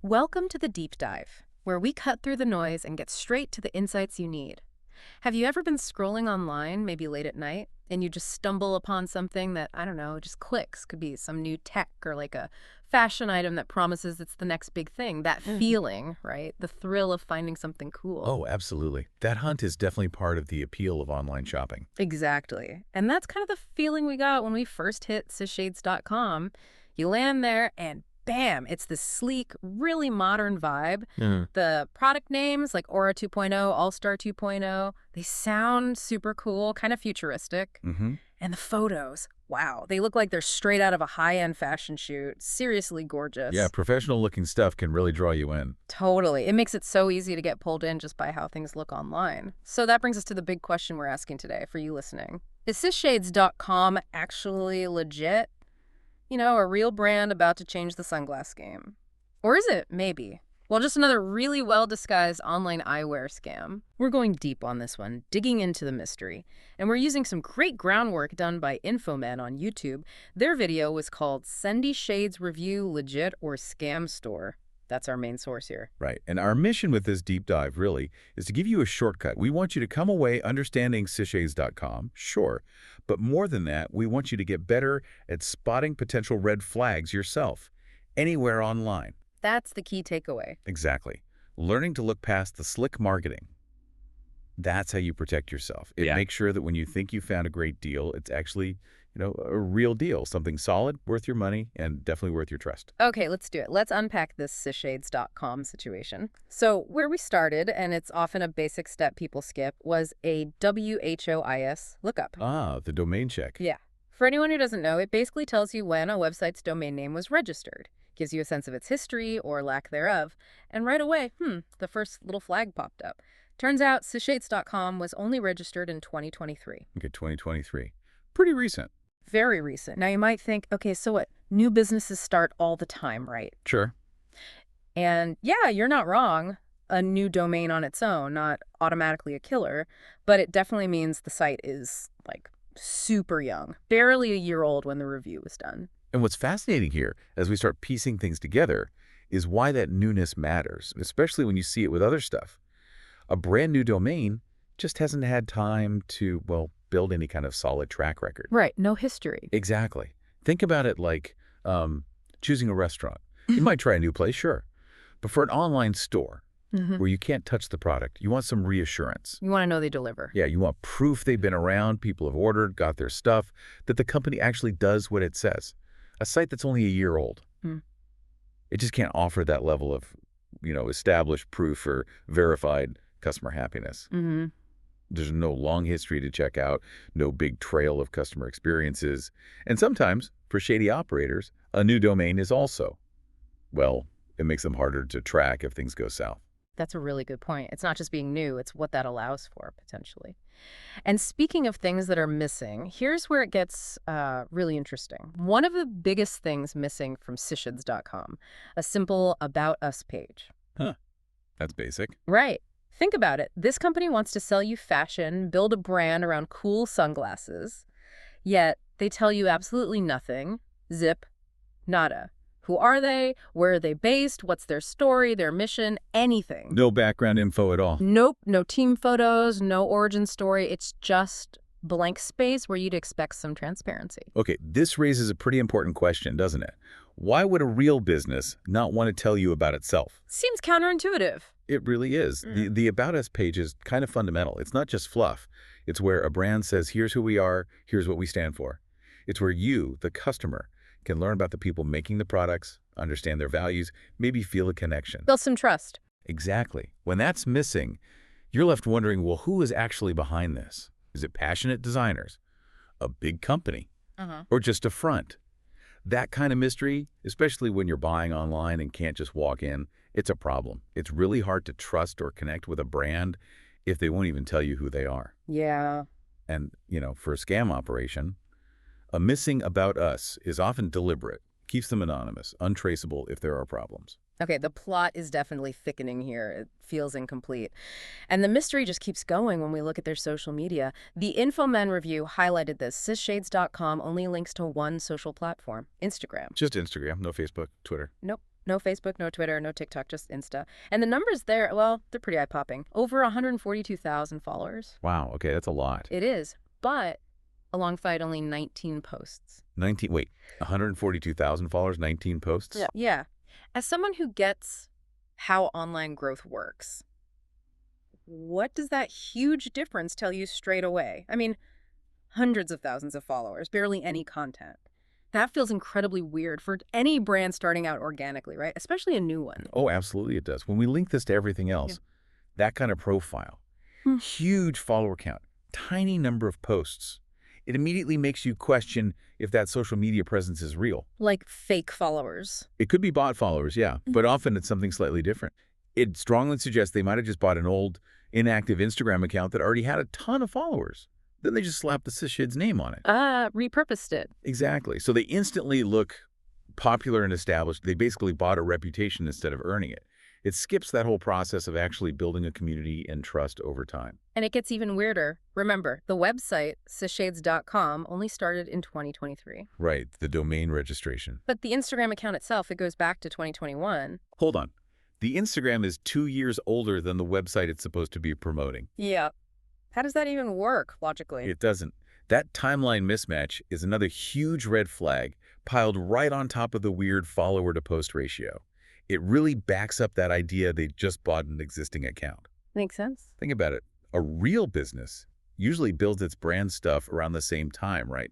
Welcome to the Deep Dive, where we cut through the noise and get straight to the insights you need. Have you ever been scrolling online, maybe late at night, and you just stumble upon something that, I don't know, just clicks? Could be some new tech or like a fashion item that promises it's the next big thing. That feeling, right? The thrill of finding something cool. Oh, absolutely. That hunt is definitely part of the appeal of online shopping. Exactly. And that's kind of the feeling we got when we first hit sendyshades.com. You land there and bam, it's this sleek, really modern vibe. The product names like Aura 2.0, All-Star 2.0, they sound super cool, kind of futuristic. And the photos, wow, they look like they're straight out of a high-end fashion shoot. Seriously gorgeous. Yeah, professional-looking stuff can really draw you in. Totally. It makes it so easy to get pulled in just by how things look online. So that brings us to the big question we're asking today for you listening. Is sendyshades.com actually legit? You know, a real brand about to change the sunglass game. Or is it? Maybe. Well, just another really well-disguised online eyewear scam. We're going deep on this one, digging into the mystery. And we're using some great groundwork done by Infomen on YouTube. Their video was called Sendy Shades Review Legit or Scam Store. That's our main source here. Right. And our mission with this deep dive, really, is to give you a shortcut. We want you to come away understanding sendyshades.com, sure. But more than that, we want you to get better at spotting potential red flags yourself, anywhere online. That's the key takeaway. Exactly. Learning to look past the slick marketing. That's how you protect yourself. It makes sure that when you think you found a great deal, it's actually, a real deal, something solid, worth your money, and definitely worth your trust. Okay, let's do it. Let's unpack this sendyshades.com situation. So where we started, and it's often a basic step people skip, was a WHOIS lookup. Ah, the domain check. Yeah. For anyone who doesn't know, it basically tells you when a website's domain name was registered. Gives you a sense of its history or lack thereof. And right away, the first little flag popped up. Turns out sendyshades.com was only registered in 2023. Okay, 2023. Pretty recent. Very recent. Now you might think, okay, so what? New businesses start all the time, right? Sure. And yeah, you're not wrong. A new domain on its own, not automatically a killer, but it definitely means the site is like super young, barely a year old when the review was done. And what's fascinating here, as we start piecing things together, is why that newness matters, especially when you see it with other stuff. A brand new domain just hasn't had time to, build any kind of solid track record. Right, no history. Exactly. Think about it like choosing a restaurant. You might try a new place, sure. But for an online store where you can't touch the product, you want some reassurance. You want to know they deliver. Yeah, you want proof they've been around, people have ordered, got their stuff, that the company actually does what it says. A site that's only a year old, it just can't offer that level of, established proof or verified customer happiness. There's no long history to check out, no big trail of customer experiences. And sometimes, for shady operators, a new domain is also, it makes them harder to track if things go south. That's a really good point. It's not just being new, it's what that allows for, potentially. And speaking of things that are missing, here's where it gets really interesting. One of the biggest things missing from sendyshades.com, a simple About Us page. Huh. That's basic. Right. Think about it. This company wants to sell you fashion, build a brand around cool sunglasses, yet they tell you absolutely nothing. Zip. Nada. Who are they? Where are they based? What's their story, their mission? Anything. No background info at all. Nope. No team photos, no origin story. It's just blank space where you'd expect some transparency. Okay, this raises a pretty important question, doesn't it? Why would a real business not want to tell you about itself? Seems counterintuitive. It really is. The About Us page is kind of fundamental. It's not just fluff. It's where a brand says, here's who we are, here's what we stand for. It's where you, the customer, can learn about the people making the products, understand their values, maybe feel a connection. Build some trust. Exactly. When that's missing, you're left wondering, who is actually behind this? Is it passionate designers, a big company, or just a front? That kind of mystery, especially when you're buying online and can't just walk in, it's a problem. It's really hard to trust or connect with a brand if they won't even tell you who they are. Yeah. And, for a scam operation, a missing About Us is often deliberate, keeps them anonymous, untraceable if there are problems. Okay, the plot is definitely thickening here. It feels incomplete. And the mystery just keeps going when we look at their social media. The Infomen review highlighted this. sendyshades.com only links to one social platform, Instagram. Just Instagram, no Facebook, Twitter. Nope. No Facebook, no Twitter, no TikTok, just Insta. And the numbers there, well, they're pretty eye-popping. Over 142,000 followers. Wow, okay, that's a lot. It is, but alongside only 19 posts. 142,000 followers, 19 posts? Yeah. Yeah. As someone who gets how online growth works, what does that huge difference tell you straight away? I mean, hundreds of thousands of followers, barely any content. That feels incredibly weird for any brand starting out organically, right? Especially a new one. Oh, absolutely it does. When we link this to everything else, that kind of profile, huge follower count, tiny number of posts, it immediately makes you question if that social media presence is real. Like fake followers. It could be bot followers, yeah, but often it's something slightly different. It strongly suggests they might have just bought an old, inactive Instagram account that already had a ton of followers. Then they just slapped the Sendy Shades name on it. Repurposed it. Exactly. So they instantly look popular and established. They basically bought a reputation instead of earning it. It skips that whole process of actually building a community and trust over time. And it gets even weirder. Remember, the website, sendyshades.com, only started in 2023. Right, the domain registration. But the Instagram account itself, it goes back to 2021. Hold on. The Instagram is 2 years older than the website it's supposed to be promoting. Yeah. How does that even work, logically? It doesn't. That timeline mismatch is another huge red flag piled right on top of the weird follower-to-post ratio. It really backs up that idea they just bought an existing account. Makes sense. Think about it. A real business usually builds its brand stuff around the same time, right?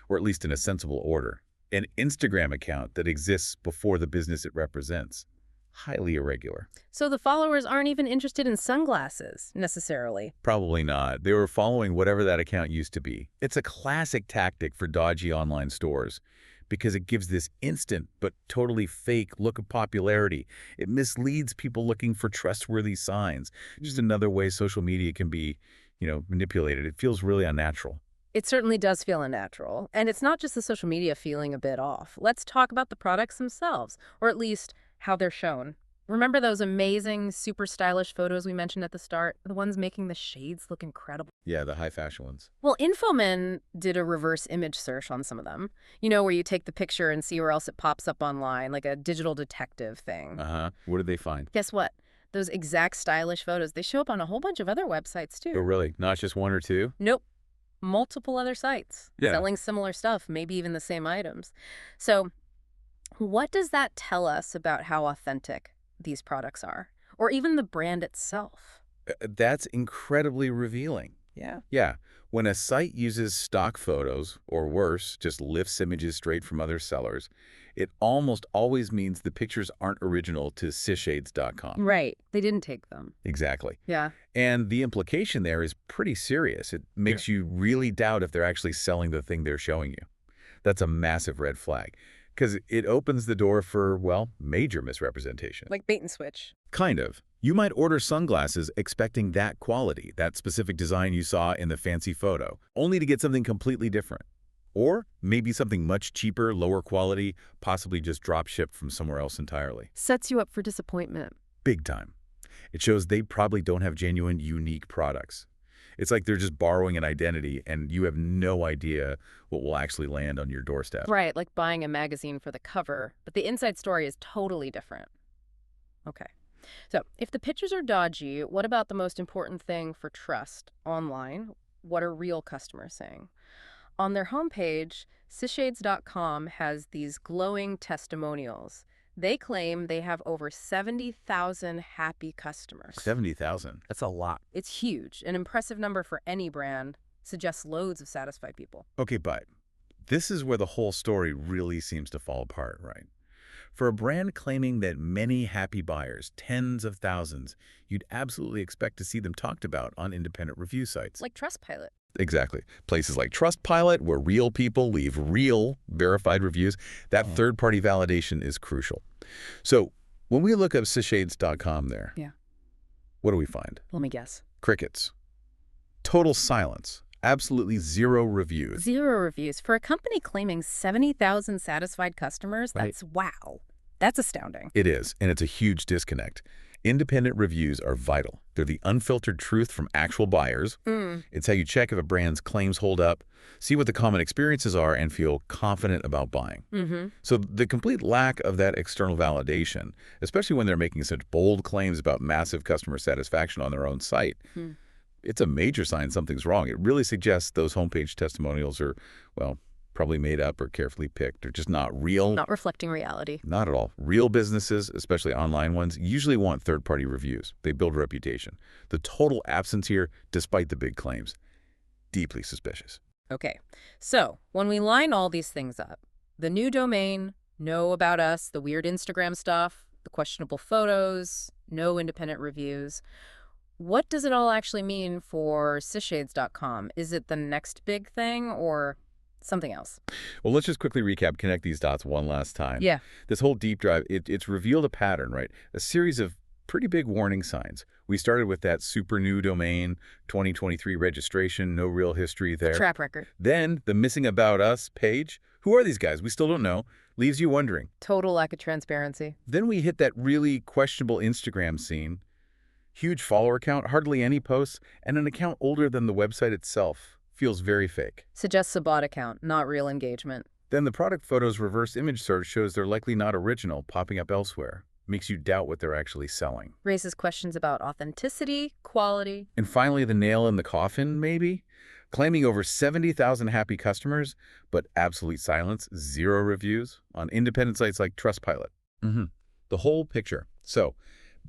Or at least in a sensible order. An Instagram account that exists before the business it represents. Highly irregular. So the followers aren't even interested in sunglasses, necessarily. Probably not. They were following whatever that account used to be. It's a classic tactic for dodgy online stores because it gives this instant but totally fake look of popularity. It misleads people looking for trustworthy signs. Just another way social media can be, manipulated. It feels really unnatural. It certainly does feel unnatural. And it's not just the social media feeling a bit off. Let's talk about the products themselves, or at least how they're shown. Remember those amazing, super stylish photos we mentioned at the start? The ones making the shades look incredible. Yeah, the high fashion ones. Well, Infomin did a reverse image search on some of them. Where you take the picture and see where else it pops up online, like a digital detective thing. What did they find? Guess what? Those exact stylish photos, they show up on a whole bunch of other websites, too. Oh, really? Not just one or two? Nope. Multiple other sites selling similar stuff, maybe even the same items. So what does that tell us about how authentic these products are, or even the brand itself? That's incredibly revealing. Yeah. Yeah. When a site uses stock photos, or worse, just lifts images straight from other sellers, it almost always means the pictures aren't original to sendyshades.com. Right. They didn't take them. Exactly. Yeah. And the implication there is pretty serious. It makes you really doubt if they're actually selling the thing they're showing you. That's a massive red flag. Because it opens the door for, major misrepresentation. Like bait and switch. Kind of. You might order sunglasses expecting that quality, that specific design you saw in the fancy photo, only to get something completely different. Or maybe something much cheaper, lower quality, possibly just drop shipped from somewhere else entirely. Sets you up for disappointment. Big time. It shows they probably don't have genuine, unique products. It's like they're just borrowing an identity and you have no idea what will actually land on your doorstep. Right, like buying a magazine for the cover, but the inside story is totally different. Okay. So if the pictures are dodgy, what about the most important thing for trust online? What are real customers saying? On their homepage, sendyshades.com has these glowing testimonials. They claim they have over 70,000 happy customers. 70,000? That's a lot. It's huge. An impressive number for any brand. Suggests loads of satisfied people. Okay, but this is where the whole story really seems to fall apart, right? For a brand claiming that many happy buyers, tens of thousands, you'd absolutely expect to see them talked about on independent review sites. Like Trustpilot. Exactly. Places like Trustpilot, where real people leave real, verified reviews, that third-party validation is crucial. So when we look up sendyshades.com there, what do we find? Let me guess. Crickets. Total silence. Absolutely zero reviews. Zero reviews. For a company claiming 70,000 satisfied customers, that's wow. That's astounding. It is, and it's a huge disconnect. Independent reviews are vital. They're the unfiltered truth from actual buyers. It's how you check if a brand's claims hold up, see what the common experiences are, and feel confident about buying. So the complete lack of that external validation, especially when they're making such bold claims about massive customer satisfaction on their own site, it's a major sign something's wrong. It really suggests those homepage testimonials are, well, probably made up or carefully picked or just not real. Not reflecting reality. Not at all. Real businesses, especially online ones, usually want third-party reviews. They build a reputation. The total absence here, despite the big claims, deeply suspicious. Okay, so when we line all these things up, the new domain, no about us, the weird Instagram stuff, the questionable photos, no independent reviews, what does it all actually mean for sendyshades.com? Is it the next big thing or something else? Well, let's just quickly recap, connect these dots one last time. Yeah. This whole deep dive, it's revealed a pattern, right? A series of pretty big warning signs. We started with that super new domain, 2023 registration, no real history there. Track record. Then the missing about us page. Who are these guys? We still don't know. Leaves you wondering. Total lack of transparency. Then we hit that really questionable Instagram scene. Huge follower count, hardly any posts, and an account older than the website itself. Feels very fake. Suggests a bot account, not real engagement. Then the product photos reverse image search shows they're likely not original, popping up elsewhere. Makes you doubt what they're actually selling. Raises questions about authenticity, quality. And finally, the nail in the coffin, maybe? Claiming over 70,000 happy customers, but absolute silence, 0 reviews on independent sites like Trustpilot. The whole picture. So,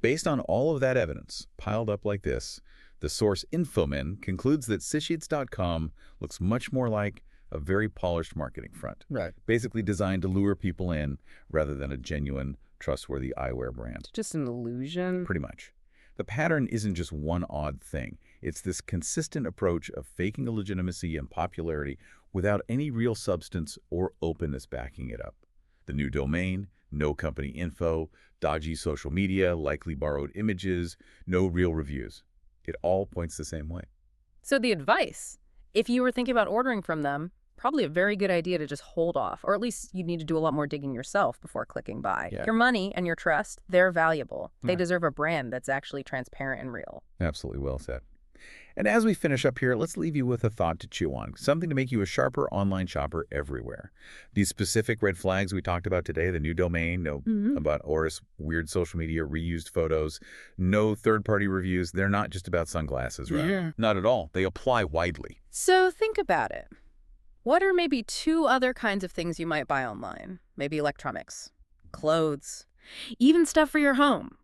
based on all of that evidence, piled up like this, the source Infomin concludes that sendyshades.com looks much more like a very polished marketing front. Right. Basically designed to lure people in rather than a genuine, trustworthy eyewear brand. Just an illusion. Pretty much. The pattern isn't just one odd thing. It's this consistent approach of faking a legitimacy and popularity without any real substance or openness backing it up. The new domain, no company info, dodgy social media, likely borrowed images, no real reviews. It all points the same way. So the advice, if you were thinking about ordering from them, probably a very good idea to just hold off, or at least you need to do a lot more digging yourself before clicking buy. Yeah. Your money and your trust, they're valuable. They Right. deserve a brand that's actually transparent and real. Absolutely well said. And as we finish up here, let's leave you with a thought to chew on, something to make you a sharper online shopper everywhere. These specific red flags we talked about today, the new domain, no about Oris, weird social media, reused photos, no third-party reviews, they're not just about sunglasses, right? Yeah. Not at all. They apply widely. So think about it. What are maybe 2 other kinds of things you might buy online? Maybe electronics, clothes, even stuff for your home,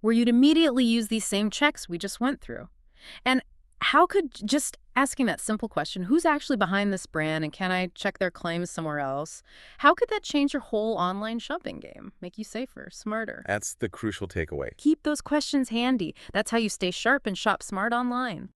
where you'd immediately use these same checks we just went through. And how could just asking that simple question, who's actually behind this brand and can I check their claims somewhere else? How could that change your whole online shopping game? Make you safer, smarter? That's the crucial takeaway. Keep those questions handy. That's how you stay sharp and shop smart online.